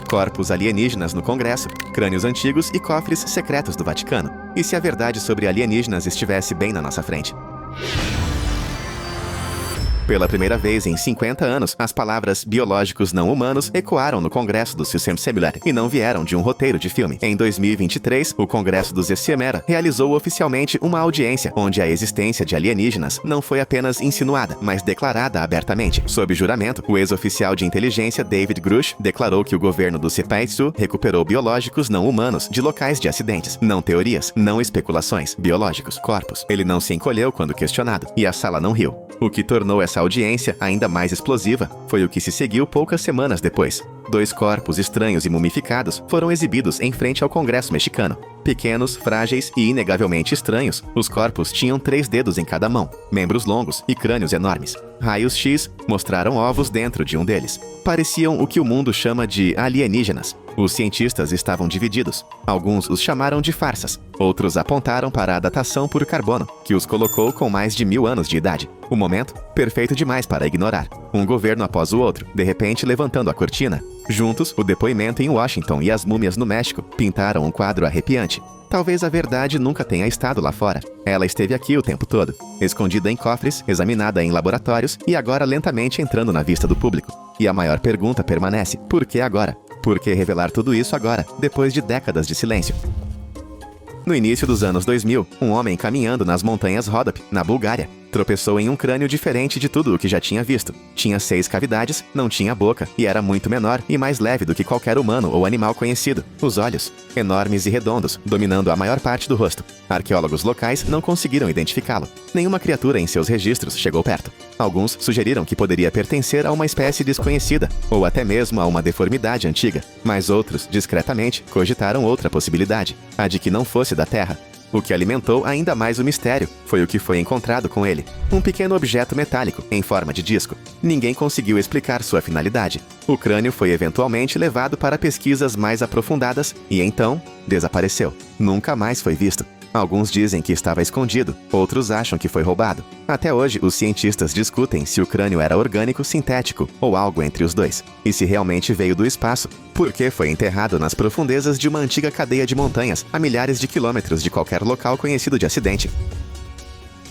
corpos alienígenas no Congresso, crânios antigos e cofres secretos do Vaticano. E se a verdade sobre alienígenas estivesse bem na nossa frente? Pela primeira vez em 50 anos, as palavras biológicos não humanos ecoaram no Congresso do System Similar e não vieram de um roteiro de filme. Em 2023, o Congresso dos Essiemera realizou oficialmente uma audiência onde a existência de alienígenas não foi apenas insinuada, mas declarada abertamente. Sob juramento, o ex-oficial de inteligência David Grush declarou que o governo do Sepetsu recuperou biológicos não humanos de locais de acidentes. Não teorias, não especulações. Biológicos, corpos. Ele não se encolheu quando questionado, e a sala não riu. O que tornou essa audiência ainda mais explosiva foi o que se seguiu poucas semanas depois. 2 corpos estranhos e mumificados foram exibidos em frente ao Congresso mexicano. Pequenos, frágeis e inegavelmente estranhos, os corpos tinham 3 dedos em cada mão, membros longos e crânios enormes. Raios X mostraram ovos dentro de um deles. Pareciam o que o mundo chama de alienígenas. Os cientistas estavam divididos. Alguns os chamaram de farsas. Outros apontaram para a datação por carbono, que os colocou com mais de 1000 anos de idade. O momento, perfeito demais para ignorar. Um governo após o outro, de repente levantando a cortina. Juntos, o depoimento em Washington e as múmias no México pintaram um quadro arrepiante. Talvez a verdade nunca tenha estado lá fora. Ela esteve aqui o tempo todo, escondida em cofres, examinada em laboratórios e agora lentamente entrando na vista do público. E a maior pergunta permanece: por que agora? Por que revelar tudo isso agora, depois de décadas de silêncio? No início dos anos 2000, um homem caminhando nas montanhas Rhodope, na Bulgária, tropeçou em um crânio diferente de tudo o que já tinha visto. Tinha 6 cavidades, não tinha boca e era muito menor e mais leve do que qualquer humano ou animal conhecido. Os olhos, enormes e redondos, dominando a maior parte do rosto. Arqueólogos locais não conseguiram identificá-lo. Nenhuma criatura em seus registros chegou perto. Alguns sugeriram que poderia pertencer a uma espécie desconhecida, ou até mesmo a uma deformidade antiga. Mas outros, discretamente, cogitaram outra possibilidade, a de que não fosse da Terra. O que alimentou ainda mais o mistério foi o que foi encontrado com ele. Um pequeno objeto metálico, em forma de disco. Ninguém conseguiu explicar sua finalidade. O crânio foi eventualmente levado para pesquisas mais aprofundadas e então desapareceu. Nunca mais foi visto. Alguns dizem que estava escondido, outros acham que foi roubado. Até hoje, os cientistas discutem se o crânio era orgânico, sintético ou algo entre os dois. E se realmente veio do espaço, por que foi enterrado nas profundezas de uma antiga cadeia de montanhas, a milhares de quilômetros de qualquer local conhecido de acidente.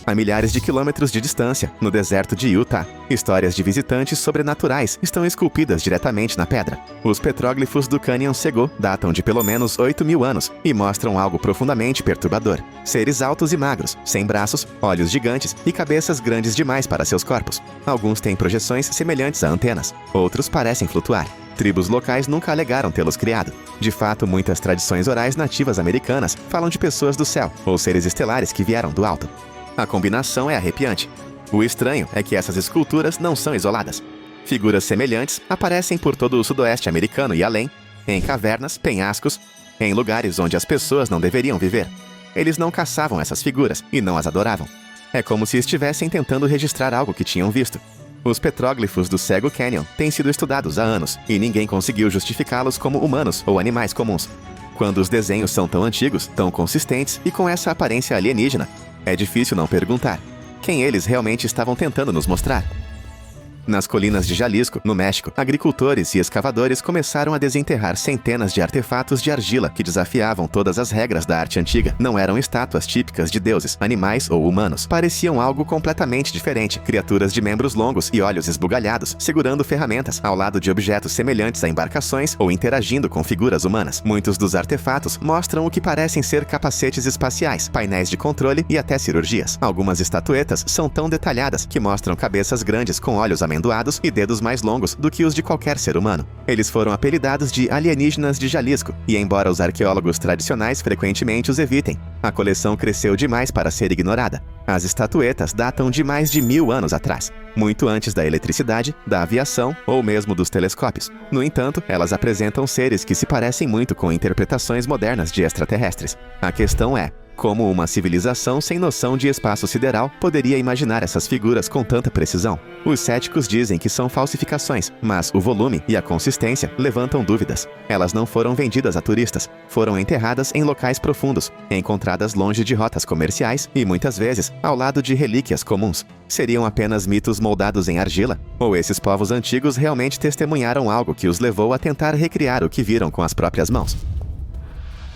A milhares de quilômetros de distância, no deserto de Utah, histórias de visitantes sobrenaturais estão esculpidas diretamente na pedra. Os petróglifos do Canyon Sego datam de pelo menos 8.000 anos e mostram algo profundamente perturbador. Seres altos e magros, sem braços, olhos gigantes e cabeças grandes demais para seus corpos. Alguns têm projeções semelhantes a antenas, outros parecem flutuar. Tribos locais nunca alegaram tê-los criado. De fato, muitas tradições orais nativas americanas falam de pessoas do céu ou seres estelares que vieram do alto. A combinação é arrepiante. O estranho é que essas esculturas não são isoladas. Figuras semelhantes aparecem por todo o sudoeste americano e além, em cavernas, penhascos, em lugares onde as pessoas não deveriam viver. Eles não caçavam essas figuras e não as adoravam. É como se estivessem tentando registrar algo que tinham visto. Os petróglifos do Sego Canyon têm sido estudados há anos e ninguém conseguiu justificá-los como humanos ou animais comuns. Quando os desenhos são tão antigos, tão consistentes e com essa aparência alienígena, é difícil não perguntar quem eles realmente estavam tentando nos mostrar. Nas colinas de Jalisco, no México, agricultores e escavadores começaram a desenterrar centenas de artefatos de argila que desafiavam todas as regras da arte antiga. Não eram estátuas típicas de deuses, animais ou humanos. Pareciam algo completamente diferente. Criaturas de membros longos e olhos esbugalhados, segurando ferramentas, ao lado de objetos semelhantes a embarcações ou interagindo com figuras humanas. Muitos dos artefatos mostram o que parecem ser capacetes espaciais, painéis de controle e até cirurgias. Algumas estatuetas são tão detalhadas que mostram cabeças grandes com olhos amendoados e dedos mais longos do que os de qualquer ser humano. Eles foram apelidados de alienígenas de Jalisco, e embora os arqueólogos tradicionais frequentemente os evitem, a coleção cresceu demais para ser ignorada. As estatuetas datam de mais de 1000 anos atrás, muito antes da eletricidade, da aviação ou mesmo dos telescópios. No entanto, elas apresentam seres que se parecem muito com interpretações modernas de extraterrestres. A questão é: Como uma civilização sem noção de espaço sideral poderia imaginar essas figuras com tanta precisão? Os céticos dizem que são falsificações, mas o volume e a consistência levantam dúvidas. Elas não foram vendidas a turistas, foram enterradas em locais profundos, encontradas longe de rotas comerciais e muitas vezes ao lado de relíquias comuns. Seriam apenas mitos moldados em argila? Ou esses povos antigos realmente testemunharam algo que os levou a tentar recriar o que viram com as próprias mãos?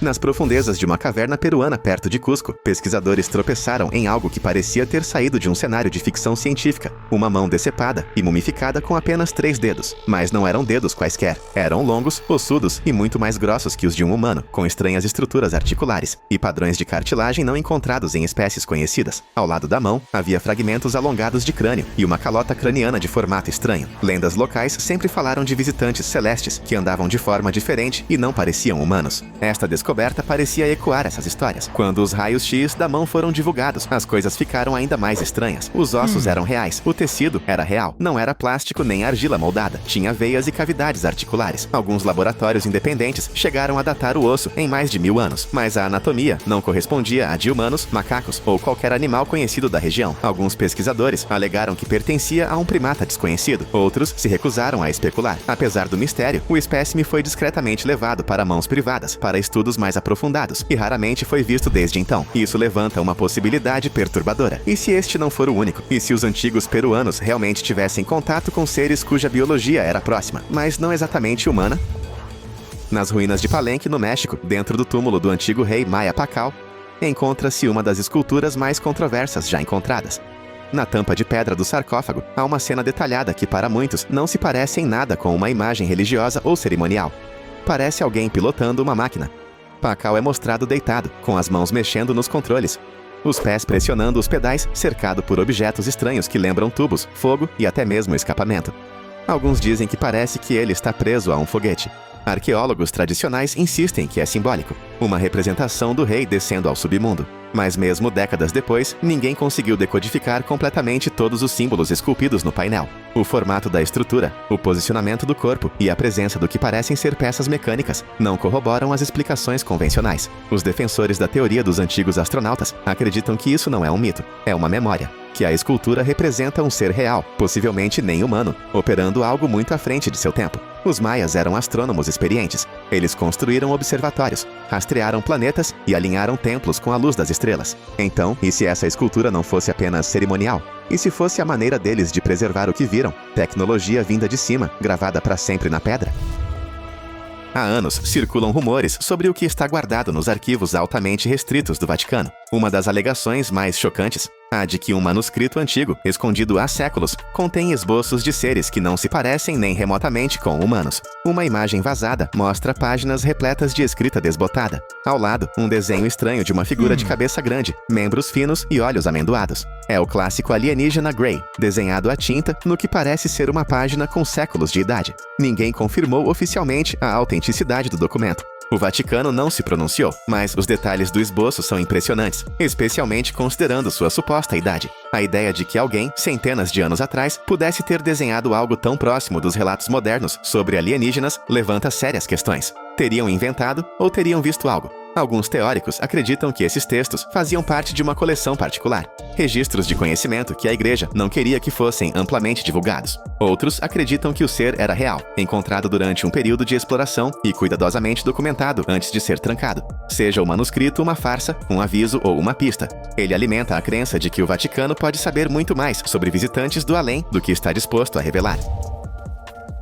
Nas profundezas de uma caverna peruana perto de Cusco, pesquisadores tropeçaram em algo que parecia ter saído de um cenário de ficção científica. Uma mão decepada e mumificada com apenas 3 dedos. Mas não eram dedos quaisquer. Eram longos, ossudos e muito mais grossos que os de um humano, com estranhas estruturas articulares e padrões de cartilagem não encontrados em espécies conhecidas. Ao lado da mão, havia fragmentos alongados de crânio e uma calota craniana de formato estranho. Lendas locais sempre falaram de visitantes celestes que andavam de forma diferente e não pareciam humanos. Esta descoberta parecia ecoar essas histórias. Quando os raios X da mão foram divulgados, as coisas ficaram ainda mais estranhas. Os ossos eram reais, o tecido era real, não era plástico nem argila moldada, tinha veias e cavidades articulares. Alguns laboratórios independentes chegaram a datar o osso em mais de 1000 anos, mas a anatomia não correspondia à de humanos, macacos ou qualquer animal conhecido da região. Alguns pesquisadores alegaram que pertencia a um primata desconhecido, outros se recusaram a especular. Apesar do mistério, o espécime foi discretamente levado para mãos privadas, para estudos mais aprofundados, e raramente foi visto desde então. Isso levanta uma possibilidade perturbadora. E se este não for o único? E se os antigos peruanos realmente tivessem contato com seres cuja biologia era próxima, mas não exatamente humana? Nas ruínas de Palenque, no México, dentro do túmulo do antigo rei Maia Pacal, encontra-se uma das esculturas mais controversas já encontradas. Na tampa de pedra do sarcófago, há uma cena detalhada que, para muitos, não se parece em nada com uma imagem religiosa ou cerimonial. Parece alguém pilotando uma máquina. Pacal é mostrado deitado, com as mãos mexendo nos controles, os pés pressionando os pedais, cercado por objetos estranhos que lembram tubos, fogo e até mesmo escapamento. Alguns dizem que parece que ele está preso a um foguete. Arqueólogos tradicionais insistem que é simbólico, uma representação do rei descendo ao submundo. Mas mesmo décadas depois, ninguém conseguiu decodificar completamente todos os símbolos esculpidos no painel. O formato da estrutura, o posicionamento do corpo e a presença do que parecem ser peças mecânicas não corroboram as explicações convencionais. Os defensores da teoria dos antigos astronautas acreditam que isso não é um mito, é uma memória, que a escultura representa um ser real, possivelmente nem humano, operando algo muito à frente de seu tempo. Os maias eram astrônomos experientes. Eles construíram observatórios, rastrearam planetas e alinharam templos com a luz das estrelas. Então, e se essa escultura não fosse apenas cerimonial? E se fosse a maneira deles de preservar o que viram? Tecnologia vinda de cima, gravada para sempre na pedra? Há anos, circulam rumores sobre o que está guardado nos arquivos altamente restritos do Vaticano. Uma das alegações mais chocantes, a de que um manuscrito antigo, escondido há séculos, contém esboços de seres que não se parecem nem remotamente com humanos. Uma imagem vazada mostra páginas repletas de escrita desbotada. Ao lado, um desenho estranho de uma figura de cabeça grande, membros finos e olhos amendoados. É o clássico alienígena Grey, desenhado à tinta no que parece ser uma página com séculos de idade. Ninguém confirmou oficialmente a autenticidade do documento. O Vaticano não se pronunciou, mas os detalhes do esboço são impressionantes, especialmente considerando sua suposta idade. A ideia de que alguém, centenas de anos atrás, pudesse ter desenhado algo tão próximo dos relatos modernos sobre alienígenas levanta sérias questões. Teriam inventado ou teriam visto algo? Alguns teóricos acreditam que esses textos faziam parte de uma coleção particular, registros de conhecimento que a igreja não queria que fossem amplamente divulgados. Outros acreditam que o ser era real, encontrado durante um período de exploração e cuidadosamente documentado antes de ser trancado. Seja o manuscrito uma farsa, um aviso ou uma pista, ele alimenta a crença de que o Vaticano pode saber muito mais sobre visitantes do além do que está disposto a revelar.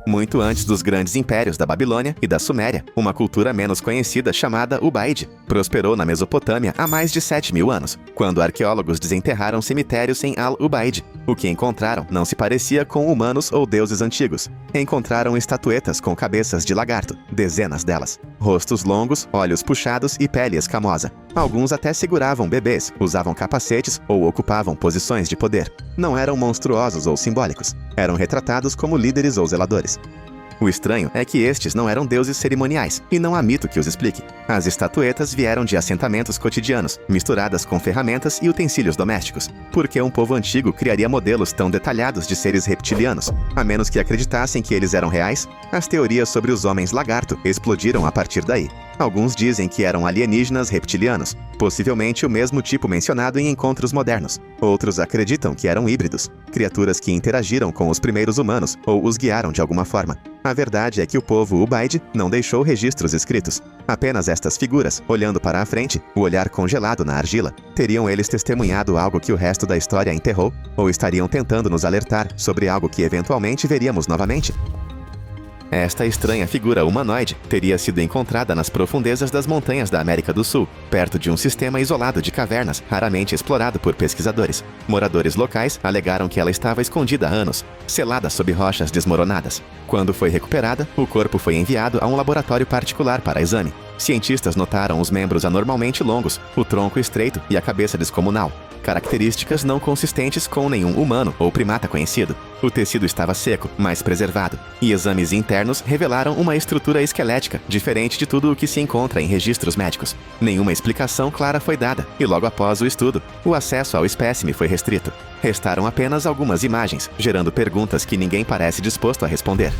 Muito antes dos grandes impérios da Babilônia e da Suméria, uma cultura menos conhecida chamada Ubaide prosperou na Mesopotâmia há mais de 7.000 anos, quando arqueólogos desenterraram cemitérios em Al-Ubaide. O que encontraram não se parecia com humanos ou deuses antigos. Encontraram estatuetas com cabeças de lagarto, dezenas delas, rostos longos, olhos puxados e pele escamosa. Alguns até seguravam bebês, usavam capacetes ou ocupavam posições de poder. Não eram monstruosos ou simbólicos. Eram retratados como líderes ou zeladores. O estranho é que estes não eram deuses cerimoniais, e não há mito que os explique. As estatuetas vieram de assentamentos cotidianos, misturadas com ferramentas e utensílios domésticos. Por que um povo antigo criaria modelos tão detalhados de seres reptilianos? A menos que acreditassem que eles eram reais, as teorias sobre os homens lagarto explodiram a partir daí. Alguns dizem que eram alienígenas reptilianos, possivelmente o mesmo tipo mencionado em encontros modernos. Outros acreditam que eram híbridos, criaturas que interagiram com os primeiros humanos ou os guiaram de alguma forma. A verdade é que o povo Ubaid não deixou registros escritos. Apenas estas figuras, olhando para a frente, o olhar congelado na argila. Teriam eles testemunhado algo que o resto da história enterrou? Ou estariam tentando nos alertar sobre algo que eventualmente veríamos novamente? Esta estranha figura humanoide teria sido encontrada nas profundezas das montanhas da América do Sul, perto de um sistema isolado de cavernas raramente explorado por pesquisadores. Moradores locais alegaram que ela estava escondida há anos, selada sob rochas desmoronadas. Quando foi recuperada, o corpo foi enviado a um laboratório particular para exame. Cientistas notaram os membros anormalmente longos, o tronco estreito e a cabeça descomunal. Características não consistentes com nenhum humano ou primata conhecido. O tecido estava seco, mas preservado, e exames internos revelaram uma estrutura esquelética diferente de tudo o que se encontra em registros médicos. Nenhuma explicação clara foi dada, e logo após o estudo, o acesso ao espécime foi restrito. Restaram apenas algumas imagens, gerando perguntas que ninguém parece disposto a responder.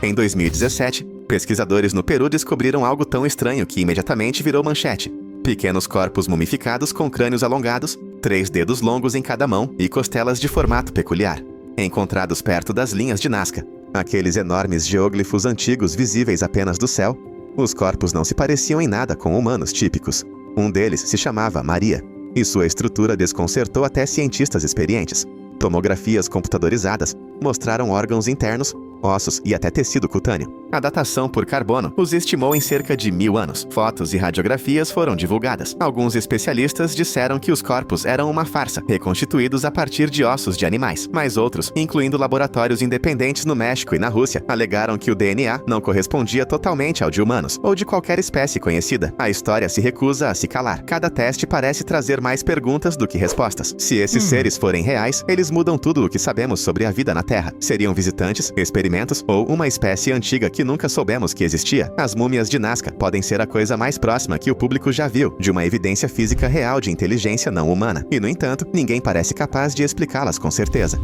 Em 2017, pesquisadores no Peru descobriram algo tão estranho que imediatamente virou manchete. Pequenos corpos mumificados com crânios alongados, 3 dedos longos em cada mão e costelas de formato peculiar, encontrados perto das linhas de Nazca. Aqueles enormes geóglifos antigos visíveis apenas do céu. Os corpos não se pareciam em nada com humanos típicos. Um deles se chamava Maria, e sua estrutura desconcertou até cientistas experientes. Tomografias computadorizadas mostraram órgãos internos, ossos e até tecido cutâneo. A datação por carbono os estimou em cerca de 1000 anos. Fotos e radiografias foram divulgadas. Alguns especialistas disseram que os corpos eram uma farsa, reconstituídos a partir de ossos de animais. Mas outros, incluindo laboratórios independentes no México e na Rússia, alegaram que o DNA não correspondia totalmente ao de humanos, ou de qualquer espécie conhecida. A história se recusa a se calar. Cada teste parece trazer mais perguntas do que respostas. Se esses seres forem reais, eles mudam tudo o que sabemos sobre a vida na Terra. Seriam visitantes, experimentos ou uma espécie antiga que nunca soubemos que existia? As múmias de Nazca podem ser a coisa mais próxima que o público já viu de uma evidência física real de inteligência não humana. E, no entanto, ninguém parece capaz de explicá-las com certeza.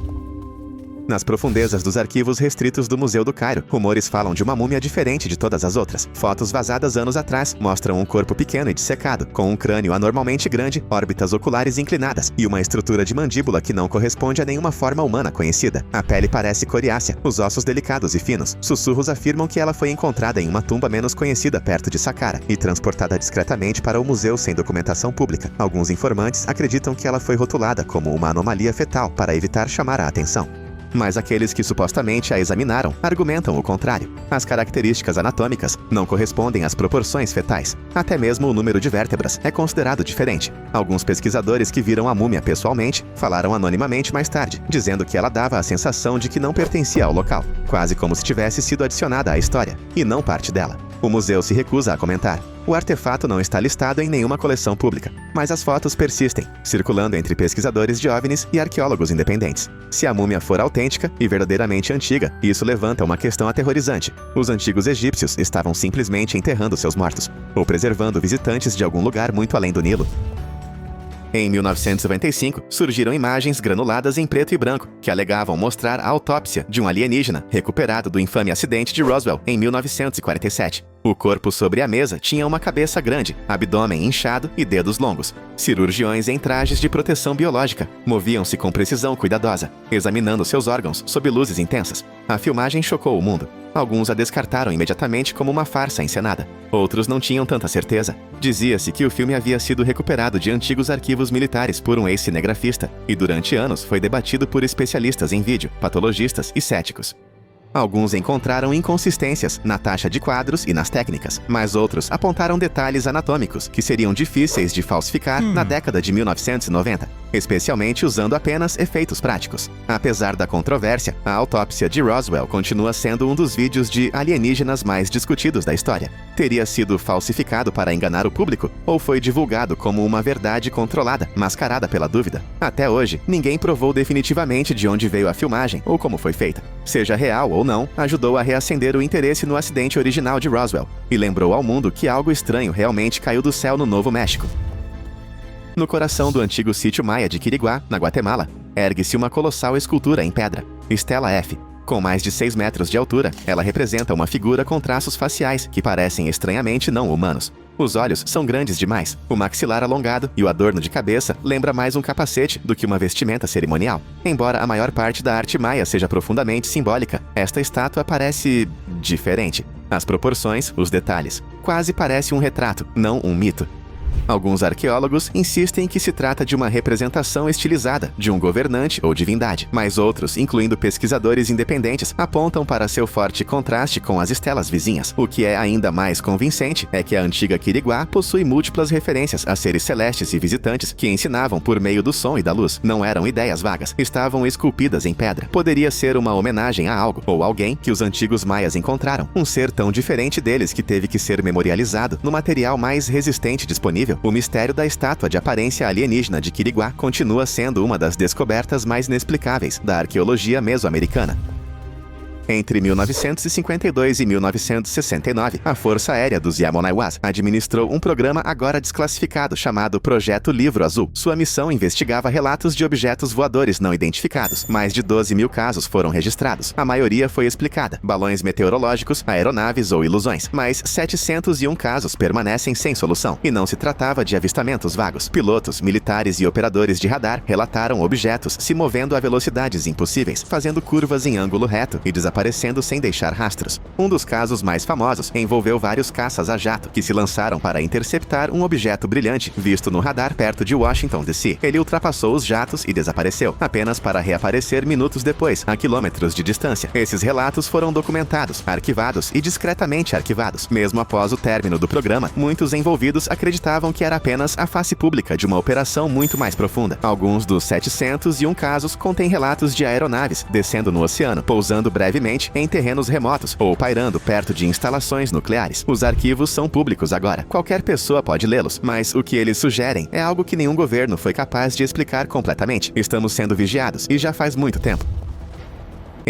Nas profundezas dos arquivos restritos do Museu do Cairo, rumores falam de uma múmia diferente de todas as outras. Fotos vazadas anos atrás mostram um corpo pequeno e dissecado, com um crânio anormalmente grande, órbitas oculares inclinadas e uma estrutura de mandíbula que não corresponde a nenhuma forma humana conhecida. A pele parece coriácea, os ossos delicados e finos. Sussurros afirmam que ela foi encontrada em uma tumba menos conhecida perto de Saqqara e transportada discretamente para o museu sem documentação pública. Alguns informantes acreditam que ela foi rotulada como uma anomalia fetal para evitar chamar a atenção. Mas aqueles que supostamente a examinaram argumentam o contrário. As características anatômicas não correspondem às proporções fetais. Até mesmo o número de vértebras é considerado diferente. Alguns pesquisadores que viram a múmia pessoalmente falaram anonimamente mais tarde, dizendo que ela dava a sensação de que não pertencia ao local, quase como se tivesse sido adicionada à história, e não parte dela. O museu se recusa a comentar. O artefato não está listado em nenhuma coleção pública, mas as fotos persistem, circulando entre pesquisadores de OVNIs e arqueólogos independentes. Se a múmia for autêntica e verdadeiramente antiga, isso levanta uma questão aterrorizante. Os antigos egípcios estavam simplesmente enterrando seus mortos, ou preservando visitantes de algum lugar muito além do Nilo. Em 1995, surgiram imagens granuladas em preto e branco que alegavam mostrar a autópsia de um alienígena recuperado do infame acidente de Roswell em 1947. O corpo sobre a mesa tinha uma cabeça grande, abdômen inchado e dedos longos. Cirurgiões em trajes de proteção biológica moviam-se com precisão cuidadosa, examinando seus órgãos sob luzes intensas. A filmagem chocou o mundo. Alguns a descartaram imediatamente como uma farsa encenada. Outros não tinham tanta certeza. Dizia-se que o filme havia sido recuperado de antigos arquivos militares por um ex-cinegrafista e durante anos foi debatido por especialistas em vídeo, patologistas e céticos. Alguns encontraram inconsistências na taxa de quadros e nas técnicas, mas outros apontaram detalhes anatômicos que seriam difíceis de falsificar na década de 1990, especialmente usando apenas efeitos práticos. Apesar da controvérsia, a autópsia de Roswell continua sendo um dos vídeos de alienígenas mais discutidos da história. Teria sido falsificado para enganar o público ou foi divulgado como uma verdade controlada, mascarada pela dúvida? Até hoje, ninguém provou definitivamente de onde veio a filmagem ou como foi feita. Seja real ou não, ajudou a reacender o interesse no acidente original de Roswell e lembrou ao mundo que algo estranho realmente caiu do céu no Novo México. No coração do antigo sítio maia de Quiriguá, na Guatemala, ergue-se uma colossal escultura em pedra, Stela F, Com mais de 6 metros de altura, ela representa uma figura com traços faciais que parecem estranhamente não humanos. Os olhos são grandes demais, o maxilar alongado e o adorno de cabeça lembra mais um capacete do que uma vestimenta cerimonial. Embora a maior parte da arte maia seja profundamente simbólica, esta estátua parece diferente. As proporções, os detalhes. Quase parece um retrato, não um mito. Alguns arqueólogos insistem que se trata de uma representação estilizada de um governante ou divindade, mas outros, incluindo pesquisadores independentes, apontam para seu forte contraste com as estelas vizinhas. O que é ainda mais convincente é que a antiga Quiriguá possui múltiplas referências a seres celestes e visitantes que ensinavam por meio do som e da luz. Não eram ideias vagas, estavam esculpidas em pedra. Poderia ser uma homenagem a algo ou alguém que os antigos maias encontraram, um ser tão diferente deles que teve que ser memorializado no material mais resistente disponível. O mistério da estátua de aparência alienígena de Quiriguá continua sendo uma das descobertas mais inexplicáveis da arqueologia mesoamericana. Entre 1952 e 1969, a Força Aérea dos Yamonaiwas administrou um programa agora desclassificado chamado Projeto Livro Azul. Sua missão investigava relatos de objetos voadores não identificados. Mais de 12 mil casos foram registrados. A maioria foi explicada: balões meteorológicos, aeronaves ou ilusões. Mas 701 casos permanecem sem solução. E não se tratava de avistamentos vagos. Pilotos, militares e operadores de radar relataram objetos se movendo a velocidades impossíveis, fazendo curvas em ângulo reto e desaparecendo sem deixar rastros. Um dos casos mais famosos envolveu vários caças a jato que se lançaram para interceptar um objeto brilhante visto no radar perto de Washington, D.C. Ele ultrapassou os jatos e desapareceu, apenas para reaparecer minutos depois, a quilômetros de distância. Esses relatos foram documentados, arquivados e discretamente arquivados. Mesmo após o término do programa, muitos envolvidos acreditavam que era apenas a face pública de uma operação muito mais profunda. Alguns dos 701 casos contêm relatos de aeronaves descendo no oceano, pousando brevemente em terrenos remotos ou pairando perto de instalações nucleares. Os arquivos são públicos agora. Qualquer pessoa pode lê-los, mas o que eles sugerem é algo que nenhum governo foi capaz de explicar completamente. Estamos sendo vigiados e já faz muito tempo.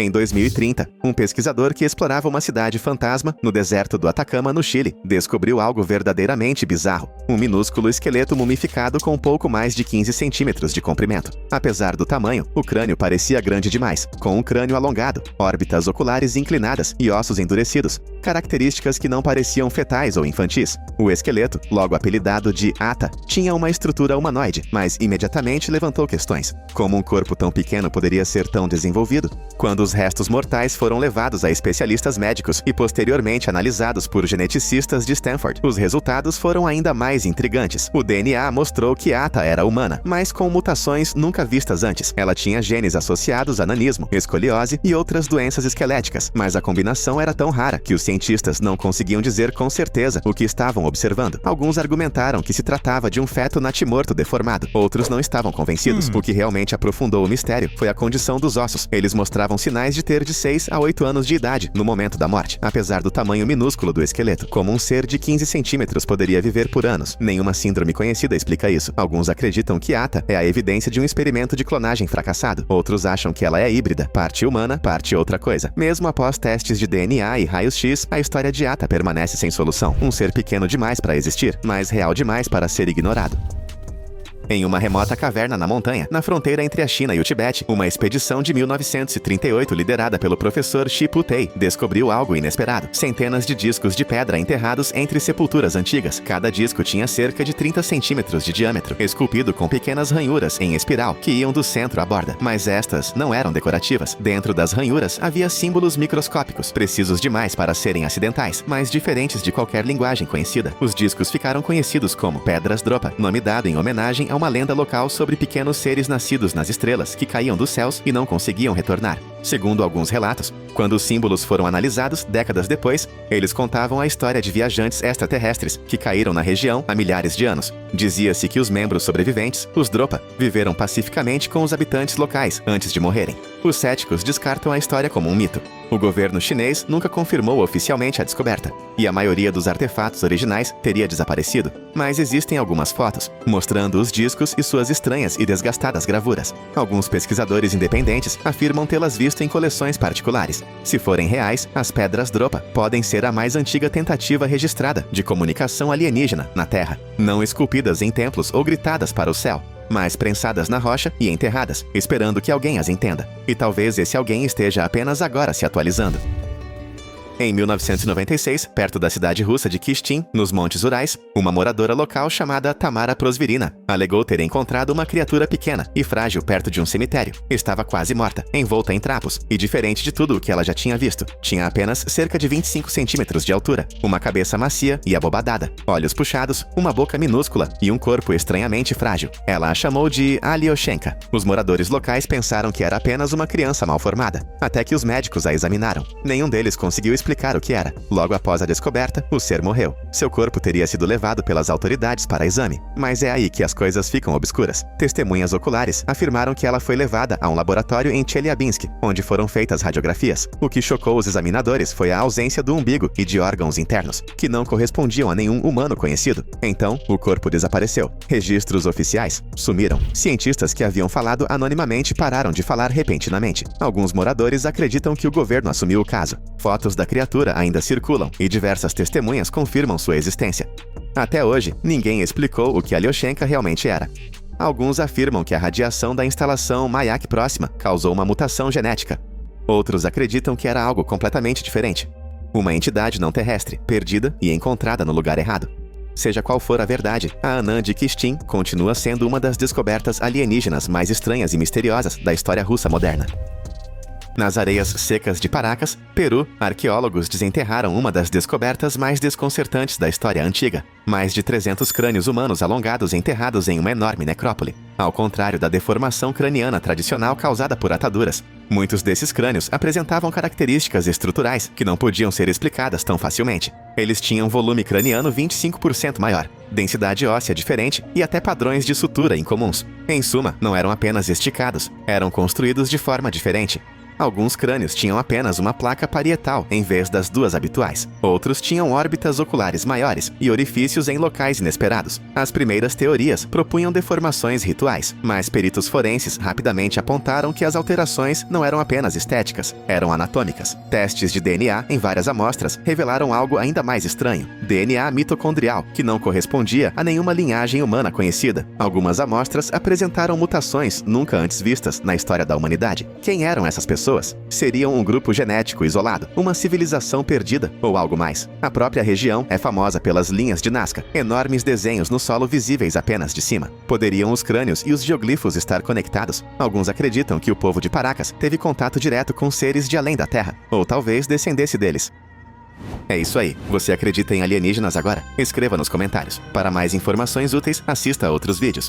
Em 2030, um pesquisador que explorava uma cidade fantasma no deserto do Atacama, no Chile, descobriu algo verdadeiramente bizarro: um minúsculo esqueleto mumificado com pouco mais de 15 centímetros de comprimento. Apesar do tamanho, o crânio parecia grande demais, com um crânio alongado, órbitas oculares inclinadas e ossos endurecidos, características que não pareciam fetais ou infantis. O esqueleto, logo apelidado de Ata, tinha uma estrutura humanoide, mas imediatamente levantou questões. Como um corpo tão pequeno poderia ser tão desenvolvido? Quando os restos mortais foram levados a especialistas médicos e posteriormente analisados por geneticistas de Stanford, os resultados foram ainda mais intrigantes. O DNA mostrou que Ata era humana, mas com mutações nunca vistas antes. Ela tinha genes associados a nanismo, escoliose e outras doenças esqueléticas, mas a combinação era tão rara que os cientistas não conseguiam dizer com certeza o que estavam observando. Alguns argumentaram que se tratava de um feto natimorto deformado. Outros não estavam convencidos. O que realmente aprofundou o mistério foi a condição dos ossos. Eles mostravam sinais de ter de 6 a 8 anos de idade no momento da morte, apesar do tamanho minúsculo do esqueleto. Como um ser de 15 centímetros poderia viver por anos? Nenhuma síndrome conhecida explica isso. Alguns acreditam que Ata é a evidência de um experimento de clonagem fracassado. Outros acham que ela é híbrida, parte humana, parte outra coisa. Mesmo após testes de DNA e raios-x, a história de Ata permanece sem solução. Um ser pequeno demais para existir, mas real demais para ser ignorado. Em uma remota caverna na montanha, na fronteira entre a China e o Tibete, uma expedição de 1938 liderada pelo professor Shipu Tei descobriu algo inesperado: centenas de discos de pedra enterrados entre sepulturas antigas. Cada disco tinha cerca de 30 centímetros de diâmetro, esculpido com pequenas ranhuras em espiral que iam do centro à borda. Mas estas não eram decorativas. Dentro das ranhuras havia símbolos microscópicos, precisos demais para serem acidentais, mas diferentes de qualquer linguagem conhecida. Os discos ficaram conhecidos como Pedras Dropa, nome dado em homenagem a uma lenda local sobre pequenos seres nascidos nas estrelas que caíam dos céus e não conseguiam retornar. Segundo alguns relatos, quando os símbolos foram analisados décadas depois, eles contavam a história de viajantes extraterrestres que caíram na região há milhares de anos. Dizia-se que os membros sobreviventes, os Dropa, viveram pacificamente com os habitantes locais antes de morrerem. Os céticos descartam a história como um mito. O governo chinês nunca confirmou oficialmente a descoberta, e a maioria dos artefatos originais teria desaparecido. Mas existem algumas fotos, mostrando os discos e suas estranhas e desgastadas gravuras. Alguns pesquisadores independentes afirmam tê-las visto em coleções particulares. Se forem reais, as Pedras Dropa podem ser a mais antiga tentativa registrada de comunicação alienígena na Terra, não esculpidas em templos ou gritadas para o céu. mas prensadas na rocha e enterradas, esperando que alguém as entenda. E talvez esse alguém esteja apenas agora se atualizando. Em 1996, perto da cidade russa de Kishtym, nos Montes Urais, uma moradora local chamada Tamara Prosvirina alegou ter encontrado uma criatura pequena e frágil perto de um cemitério. Estava quase morta, envolta em trapos, e diferente de tudo o que ela já tinha visto. Tinha apenas cerca de 25 centímetros de altura, uma cabeça macia e abobadada, olhos puxados, uma boca minúscula e um corpo estranhamente frágil. Ela a chamou de Alyoshenka. Os moradores locais pensaram que era apenas uma criança mal formada, até que os médicos a examinaram. Nenhum deles conseguiu explicar o que era. Logo após a descoberta, o ser morreu. Seu corpo teria sido levado pelas autoridades para exame, mas é aí que as coisas ficam obscuras. Testemunhas oculares afirmaram que ela foi levada a um laboratório em Chelyabinsk, onde foram feitas radiografias. O que chocou os examinadores foi a ausência do umbigo e de órgãos internos, que não correspondiam a nenhum humano conhecido. Então, o corpo desapareceu. Registros oficiais sumiram. Cientistas que haviam falado anonimamente pararam de falar repentinamente. Alguns moradores acreditam que o governo assumiu o caso. Fotos da criatura ainda circulam e diversas testemunhas confirmam sua existência. Até hoje, ninguém explicou o que Alyoshenka realmente era. Alguns afirmam que a radiação da instalação Mayak próxima causou uma mutação genética. Outros acreditam que era algo completamente diferente. Uma entidade não terrestre, perdida e encontrada no lugar errado. Seja qual for a verdade, a Anã de Kishtym continua sendo uma das descobertas alienígenas mais estranhas e misteriosas da história russa moderna. Nas areias secas de Paracas, Peru, arqueólogos desenterraram uma das descobertas mais desconcertantes da história antiga. Mais de 300 crânios humanos alongados enterrados em uma enorme necrópole. Ao contrário da deformação craniana tradicional causada por ataduras, muitos desses crânios apresentavam características estruturais que não podiam ser explicadas tão facilmente. Eles tinham volume craniano 25% maior, densidade óssea diferente e até padrões de sutura incomuns. Em suma, não eram apenas esticados, eram construídos de forma diferente. Alguns crânios tinham apenas uma placa parietal em vez das duas habituais. Outros tinham órbitas oculares maiores e orifícios em locais inesperados. As primeiras teorias propunham deformações rituais, mas peritos forenses rapidamente apontaram que as alterações não eram apenas estéticas, eram anatômicas. Testes de DNA em várias amostras revelaram algo ainda mais estranho: DNA mitocondrial, que não correspondia a nenhuma linhagem humana conhecida. Algumas amostras apresentaram mutações nunca antes vistas na história da humanidade. Quem eram essas pessoas? Seriam um grupo genético isolado, uma civilização perdida ou algo mais. A própria região é famosa pelas linhas de Nazca, enormes desenhos no solo visíveis apenas de cima. Poderiam os crânios e os geoglifos estar conectados? Alguns acreditam que o povo de Paracas teve contato direto com seres de além da Terra, ou talvez descendesse deles. É isso aí. Você acredita em alienígenas agora? Escreva nos comentários. Para mais informações úteis, assista a outros vídeos.